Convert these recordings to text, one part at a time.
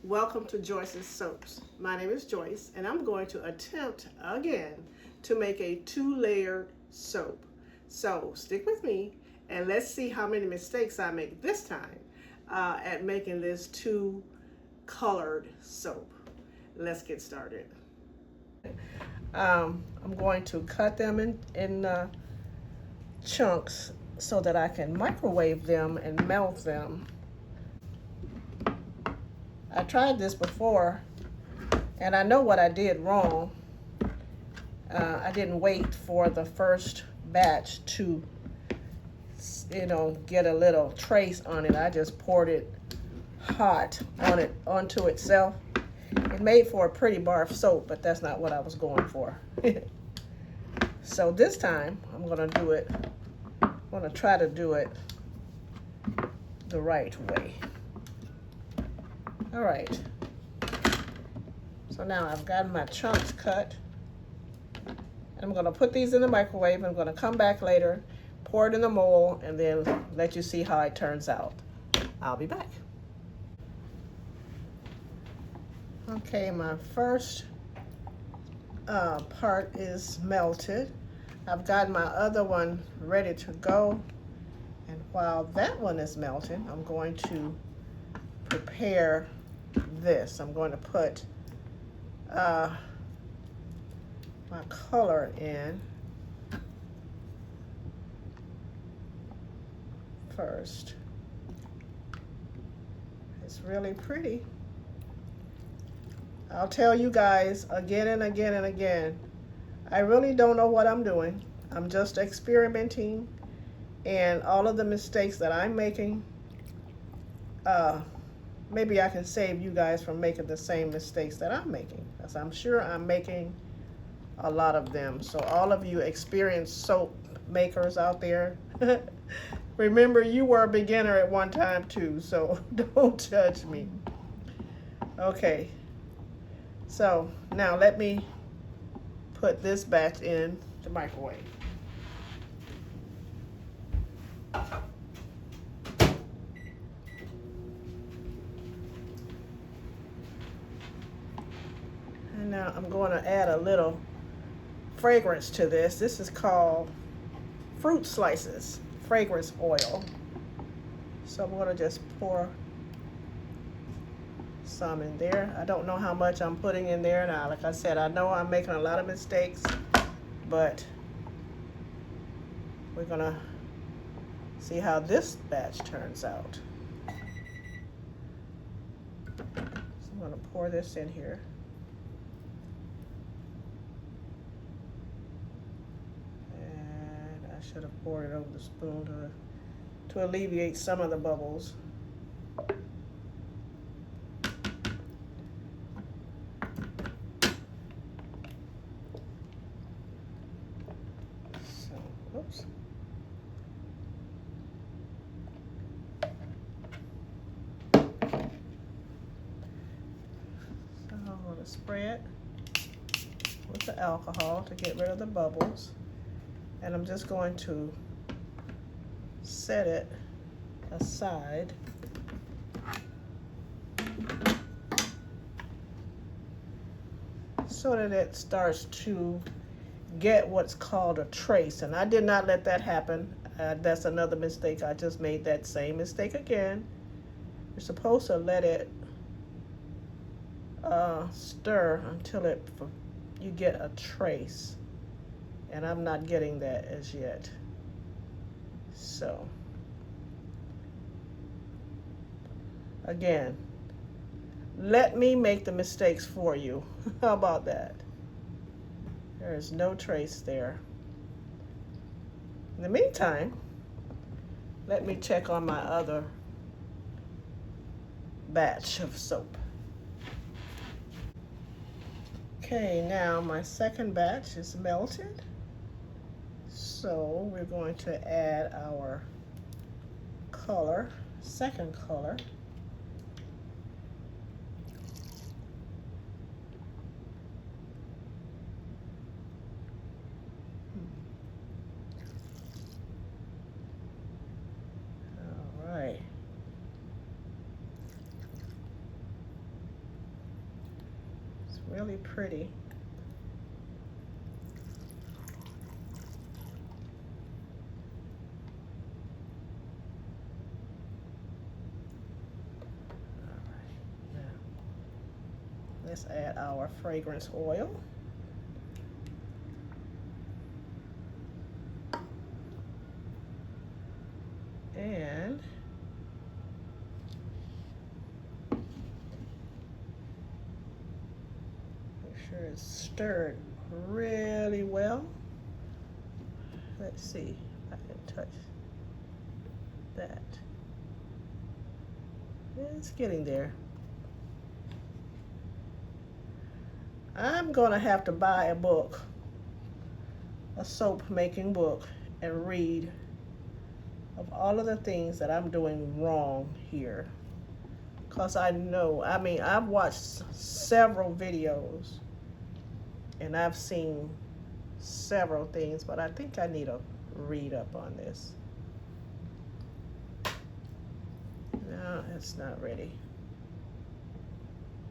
Welcome to Joyce's Soaps. My name is Joyce, and I'm going to attempt again to make a two-layered soap. So stick with me, and let's see how many mistakes I make this time at making this two-colored soap. Let's get started. I'm going to cut them in chunks so that I can microwave them and melt them. I tried this before, and I know what I did wrong. I didn't wait for the first batch to, get a little trace on it. I just poured it hot onto itself. It made for a pretty barf soap, but that's not what I was going for. So this time, I'm going to try to do it the right way. All right. So now I've got my chunks cut. I'm going to put these in the microwave. I'm going to come back later, pour it in the mold, and then let you see how it turns out. I'll be back. Okay, my first part is melted. I've got my other one ready to go. And while that one is melting, I'm going to prepare this. I'm going to put my color in first. It's really pretty. I'll tell you guys again and again and again, I really don't know what I'm doing. I'm just experimenting, and all of the mistakes that I'm making, maybe I can save you guys from making the same mistakes that I'm making, because I'm sure I'm making a lot of them. So all of you experienced soap makers out there, remember you were a beginner at one time too, so don't judge me. Okay, so now let me put this batch in the microwave. And now I'm going to add a little fragrance to this. This is called fruit slices fragrance oil. So I'm going to just pour some in there. I don't know how much I'm putting in there now. Like I said, I know I'm making a lot of mistakes, but we're going to see how this batch turns out. So I'm going to pour this in here. I should have poured it over the spoon to alleviate some of the bubbles. So, oops. So I'm going to spray it with the alcohol to get rid of the bubbles. And I'm just going to set it aside. So that it starts to get what's called a trace. And I did not let that happen. That's another mistake. I just made that same mistake again. You're supposed to let it stir until you get a trace. And I'm not getting that as yet. So, again, let me make the mistakes for you. How about that? There is no trace there. In the meantime, let me check on my other batch of soap. Okay, now my second batch is melted. So we're going to add our color, second color. All right. really pretty. Let's add our fragrance oil. And make sure it's stirred really well. Let's see if I can touch that. It's getting there. I'm gonna have to buy a book, a soap making book, and read of all of the things that I'm doing wrong here. Because I know, I mean, I've watched several videos and I've seen several things, but I think I need to read up on this. No, it's not ready.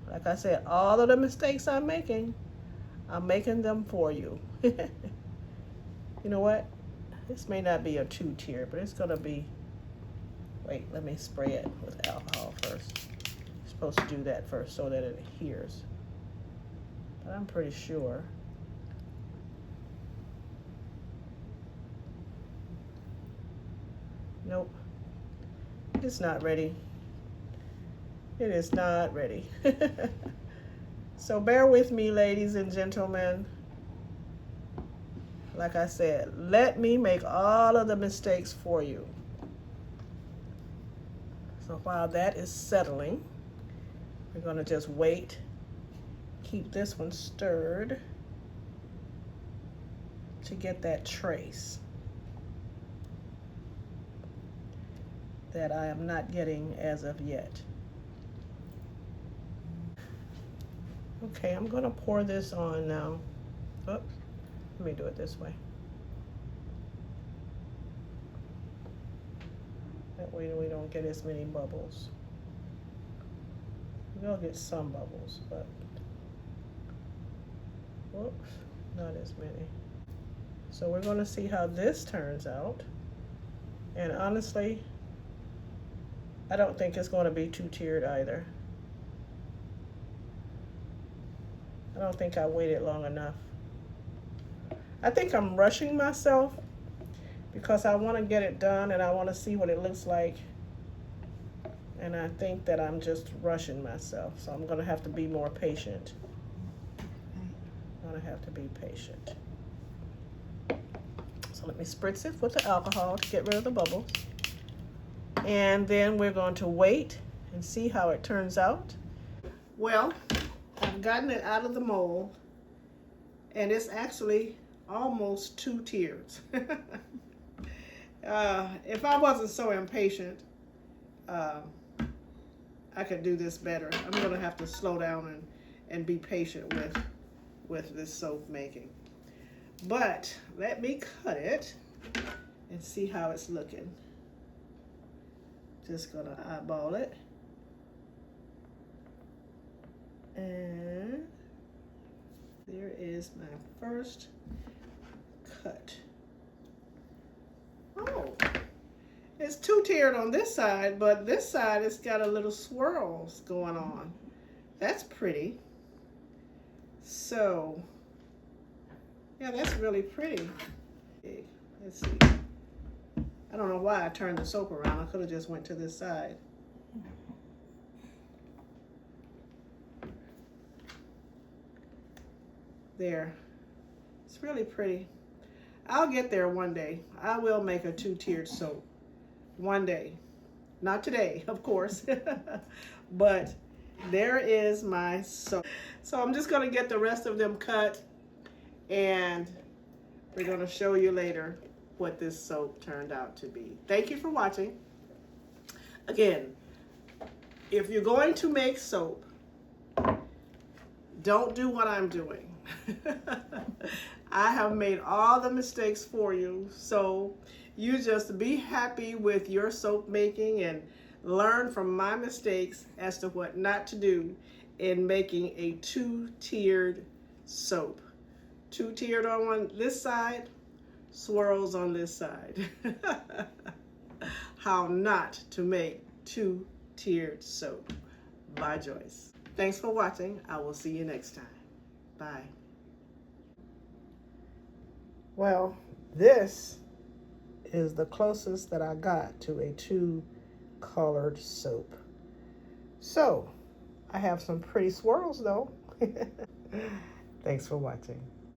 Like I said, all of the mistakes I'm making them for you. You know what? This may not be a 2-tier, but it's gonna be, wait, let me spray it with alcohol first. You're supposed to do that first so that it adheres. But I'm pretty sure. Nope, it's not ready. It is not ready. So bear with me, ladies and gentlemen. Like I said, let me make all of the mistakes for you. So while that is settling, we're gonna just wait. Keep this one stirred to get that trace that I am not getting as of yet. Okay, I'm gonna pour this on now. Oops, let me do it this way. That way we don't get as many bubbles. We'll get some bubbles, but whoops, not as many. So we're gonna see how this turns out. And honestly, I don't think it's gonna be 2-tiered either. I don't think I waited long enough. I think I'm rushing myself because I want to get it done and I want to see what it looks like. And I think that I'm just rushing myself. So I'm going to have to be more patient. I'm going to have to be patient. So let me spritz it with the alcohol to get rid of the bubbles. And then we're going to wait and see how it turns out. Well, I've gotten it out of the mold, and it's actually almost 2 tiers. If I wasn't so impatient, I could do this better. I'm going to have to slow down and be patient with this soap making. But let me cut it and see how it's looking. Just going to eyeball it. And there is my first cut. Oh, it's 2-tiered on this side, but this side it's got a little swirls going on. That's pretty. So, yeah, that's really pretty. Let's see. I don't know why I turned the soap around. I could have just went to this side. There. It's really pretty. I'll get there one day. I will make a 2-tiered soap. One day. Not today, of course. But there is my soap. So I'm just going to get the rest of them cut. And we're going to show you later what this soap turned out to be. Thank you for watching. Again, if you're going to make soap, don't do what I'm doing. I have made all the mistakes for you, so you just be happy with your soap making and learn from my mistakes as to what not to do, in making a two-tiered soap. Two-tiered on this side, swirls on this side. How not to make two-tiered soap by Joyce. Thanks for watching. I will see you next time. Bye. Well, this is the closest that I got to a two-colored soap. So, I have some pretty swirls though. Thanks for watching.